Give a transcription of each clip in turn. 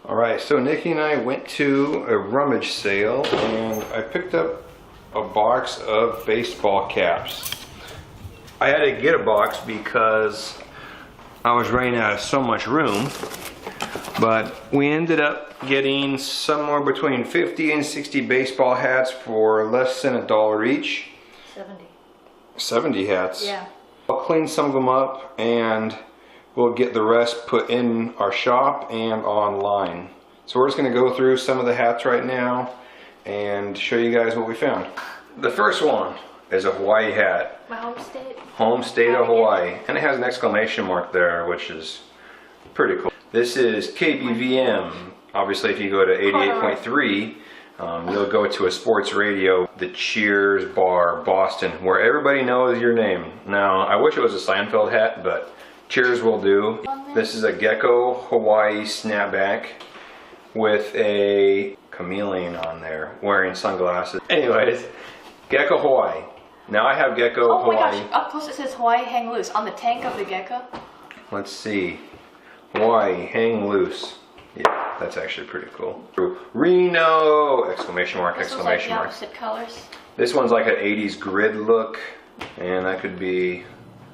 Alright, so Nikki and I went to a Rummage sale and I picked up a box of baseball caps. I had to get a box because I was running out of so much room, but we ended up getting somewhere between 50 and 60 baseball hats for less than $1 each. 70 hats? Yeah. I'll clean some of them up and we'll get the rest put in our shop and online. So we're just going to go through some of the hats right now and show you guys what we found. The first one is a Hawaii hat. My home state? Home state of Hawaii. And it has an exclamation mark there, which is pretty cool. This is KBVM. Obviously if you go to 88.3, you'll go to a sports radio, the Cheers Bar, Boston, where everybody knows your name. Now, I wish it was a Seinfeld hat, but Cheers will do. This is a Gecko Hawaii snapback with a chameleon on there, wearing sunglasses. Anyways, Gecko Hawaii. Now I have Gecko Hawaii. Oh my gosh, up close it says Hawaii hang loose on the tank of the gecko. Let's see. Hawaii hang loose. Yeah, that's actually pretty cool. Reno! Exclamation mark, exclamation mark. Opposite colors. This one's like an 80s grid look, and that could be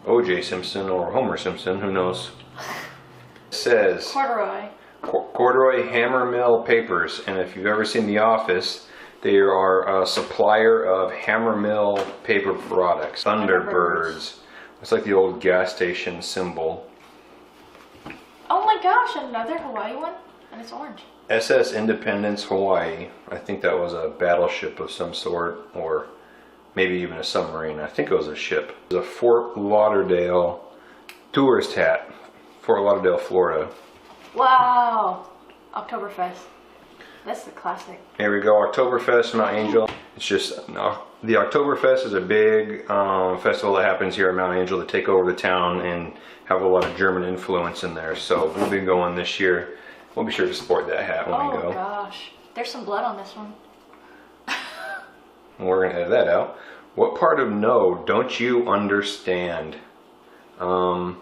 O.J. Simpson or Homer Simpson, who knows. It says Corduroy Hammer Mill Papers, and if you've ever seen The Office, they are a supplier of Hammer Mill paper products. Thunderbirds. It's like the old gas station symbol. Oh my gosh, another Hawaii one? And it's orange. SS Independence, Hawaii. I think that was a battleship of some sort, or maybe even a submarine. I think it was a ship. It's a Fort Lauderdale tourist hat. Fort Lauderdale, Florida. Wow. Oktoberfest. That's the classic. Here we go, Oktoberfest, Mount Angel. It's just, the Oktoberfest is a big festival that happens here at Mount Angel to take over the town and have a lot of German influence in there. So we'll be going this year. We'll be sure to support that hat when we go. Oh gosh, there's some blood on this one. We're going to edit that out. What part of no don't you understand? I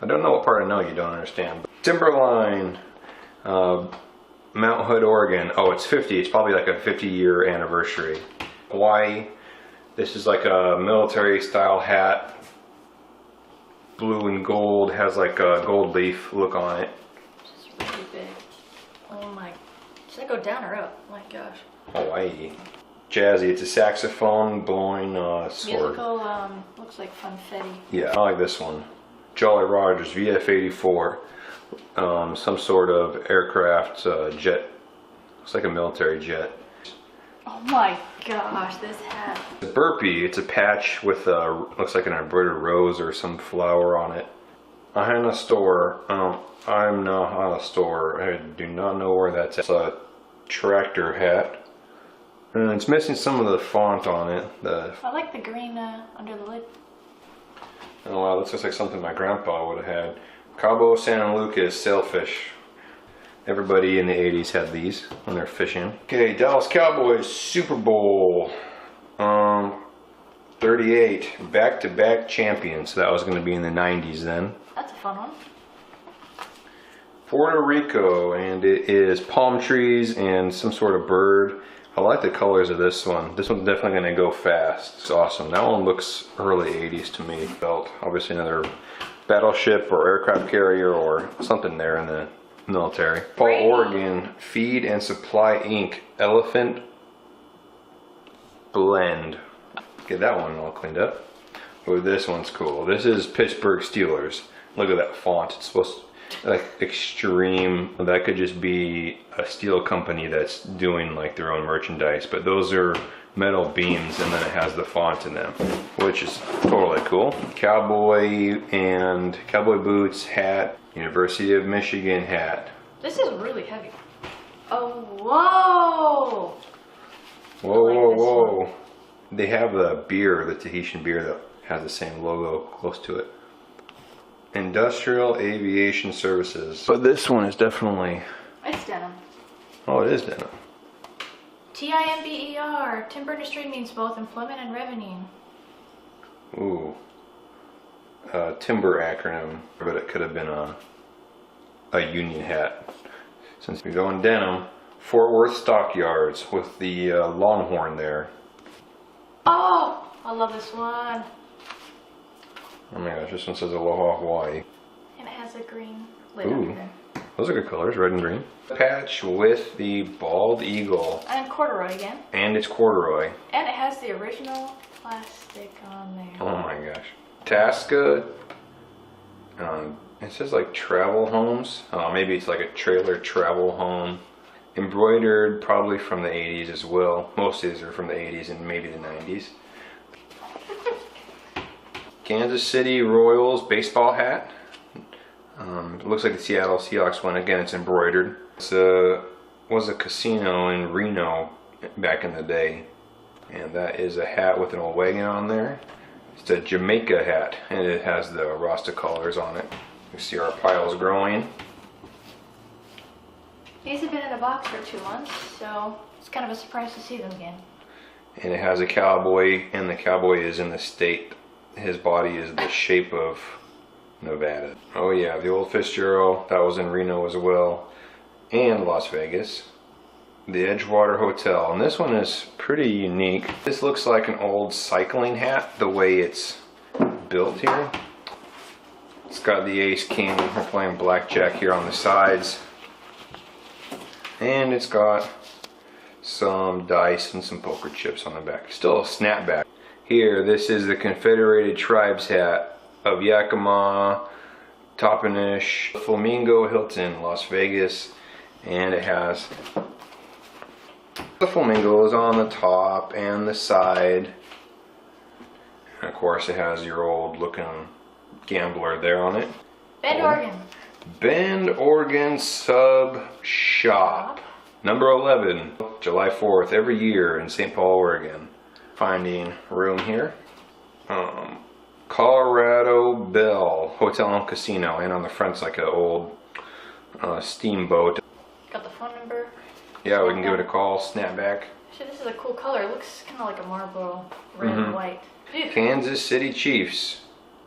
don't know what part of no you don't understand. Timberline, Mount Hood, Oregon. Oh, it's 50. It's probably like a 50-year anniversary. Hawaii. This is like a military style hat. Blue and gold. Has like a gold leaf look on it. This is really big. Oh my. Should I go down or up? Oh my gosh. Hawaii. Jazzy. It's a saxophone blowing sword. Musical, looks like funfetti. Yeah, I like this one. Jolly Rogers VF-84. Some sort of aircraft jet. Looks like a military jet. Oh my gosh, this hat. Burpee. It's a patch with looks like an embroidered rose or some flower on it. Ahana store. I'm not on a store. I do not know where that's at. It's a tractor hat. And it's missing some of the font on it. I like the green under the lid. Oh wow, this looks like something my grandpa would have had. Cabo San Lucas sailfish. Everybody in the 80s had these when they're fishing. Okay, Dallas Cowboys Super Bowl 38, back-to-back champions. So that was going to be in the 90s then. That's a fun one. Puerto Rico, and it is palm trees and some sort of bird. I like the colors of this one. This one's definitely going to go fast. It's awesome. That one looks early 80s to me. Felt obviously another battleship or aircraft carrier or something there in the military. Fall, Oregon, Feed and Supply Inc. Elephant Blend. Get that one all cleaned up. Oh, this one's cool. This is Pittsburgh Steelers. Look at that font. It's supposed to like extreme. That could just be a steel company that's doing like their own merchandise, but those are metal beams and then it has the font in them, which is totally cool. Cowboy and cowboy boots, hat, University of Michigan hat. This is really heavy. Oh, whoa! Whoa, whoa, whoa. They have the beer, the Tahitian beer that has the same logo close to it. Industrial Aviation Services. But this one is definitely... It's denim. Oh, it is denim. TIMBER. Timber industry means both employment and revenue. Ooh. Timber acronym, but it could have been a union hat. Since we go in denim, Fort Worth Stockyards with the Longhorn there. Oh, I love this one. Oh my gosh, this one says Aloha Hawaii. And it has a green lid Ooh. under there. Those are good colors, red and green. Patch with the bald eagle. And corduroy again. And it's corduroy. And it has the original plastic on there. Oh my gosh. Tasca. It says like travel homes. Maybe it's like a trailer travel home. Embroidered probably from the 80s as well. Most of these are from the 80s and maybe the 90s. Kansas City Royals baseball hat. It looks like the Seattle Seahawks one. Again, it's embroidered. It was a casino in Reno back in the day. And that is a hat with an old wagon on there. It's a Jamaica hat, and it has the Rasta colors on it. You see our piles growing. These have been in a box for 2 months, so it's kind of a surprise to see them again. And it has a cowboy, and the cowboy is in the state. His body is the shape of Nevada. Oh yeah, the old Fitzgerald, that was in Reno as well, and Las Vegas. The Edgewater Hotel, and this one is pretty unique. This looks like an old cycling hat, the way it's built here. It's got the ace king, we're playing blackjack here on the sides. And it's got some dice and some poker chips on the back. Still a snapback. Here, this is the Confederated Tribes hat of Yakima, Toppenish, Flamingo Hilton, Las Vegas, and it has the flamingos on the top and the side. And of course it has your old looking gambler there on it. Bend, Oregon. Bend, Oregon Sub Shop. Number 11, July 4th, every year in St. Paul, Oregon. Finding room here. Colorado Bell Hotel and Casino, and on the front's like an old steamboat. Got the phone number. Yeah, we can give it a call, snapback. Actually, this is a cool color. It looks kind of like a marble, red and white. Kansas City Chiefs.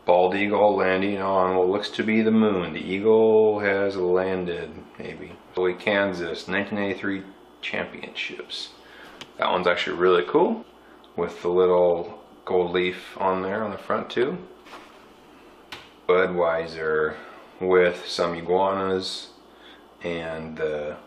Bald eagle landing on what looks to be the moon. The eagle has landed, maybe. Kansas, 1983 championships. That one's actually really cool, with the little gold leaf on there on the front too. Budweiser with some iguanas and yeah,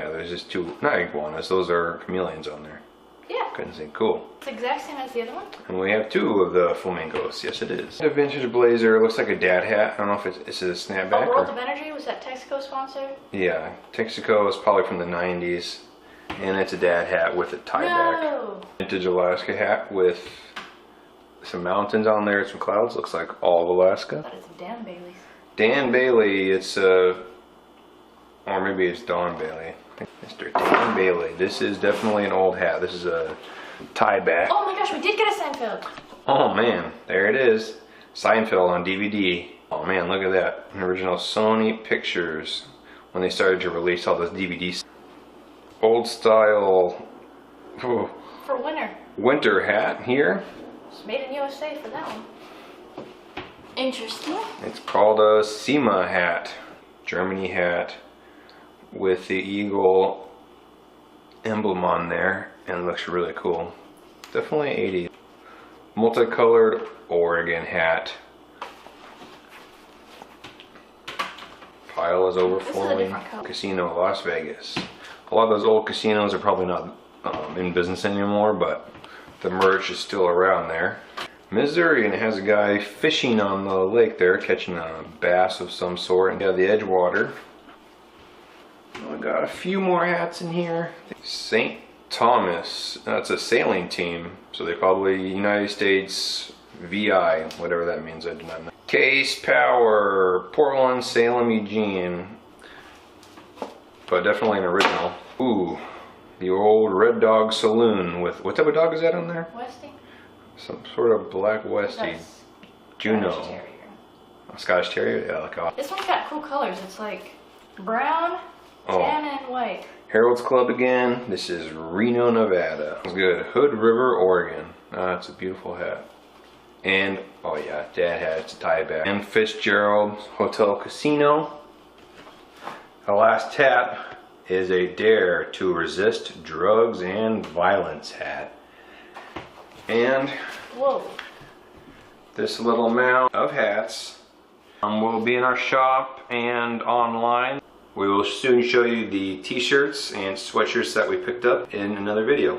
there's just two, not iguanas, those are chameleons on there. Yeah. Couldn't say cool. It's the exact same as the other one. And we have two of the flamingos. Yes, it is. A vintage blazer. Looks like a dad hat. I don't know if it's a snapback. Oh, World of Energy, was that Texaco sponsored? Yeah, Texaco is probably from the 90s. And it's a dad hat with a tie back. Vintage Alaska hat with some mountains on there, some clouds. Looks like all of Alaska. That is Dan Bailey's. Dan Bailey, it's or maybe it's Don Bailey. Mr. Dan Bailey. This is definitely an old hat. This is a tie back. Oh my gosh, we did get a Seinfeld. Oh man, there it is. Seinfeld on DVD. Oh man, look at that. An original Sony Pictures when they started to release all those DVDs. Old style For winter. winter hat here. It's made in USA for that one. Interesting. It's called a SEMA hat. Germany hat with the eagle emblem on there, and it looks really cool. Definitely 80s. Multicolored Oregon hat. Pile is overflowing. Casino, Las Vegas. A lot of those old casinos are probably not in business anymore, but the merch is still around there. Missouri, and it has a guy fishing on the lake there, catching a bass of some sort. And you have the Edgewater. We got a few more hats in here. St. Thomas, that's a sailing team, so they probably United States VI, whatever that means, I do not know. Case Power, Portland, Salem, Eugene, but definitely an original. Ooh, the old Red Dog Saloon with, what type of dog is that on there? Westie? Some sort of black Westie. Juno. Scottish Terrier. A Scottish Terrier? Yeah, like this one's got cool colors. It's like brown, tan, and white. Harold's Club again. This is Reno, Nevada. It's good. Hood River, Oregon. It's a beautiful hat. And, oh yeah, dad hat. It's a tie back. And Fitzgerald Hotel Casino. The last tap is a Dare to Resist Drugs and Violence hat. And Whoa. this little mound of hats will be in our shop and online. We will soon show you the t-shirts and sweatshirts that we picked up in another video.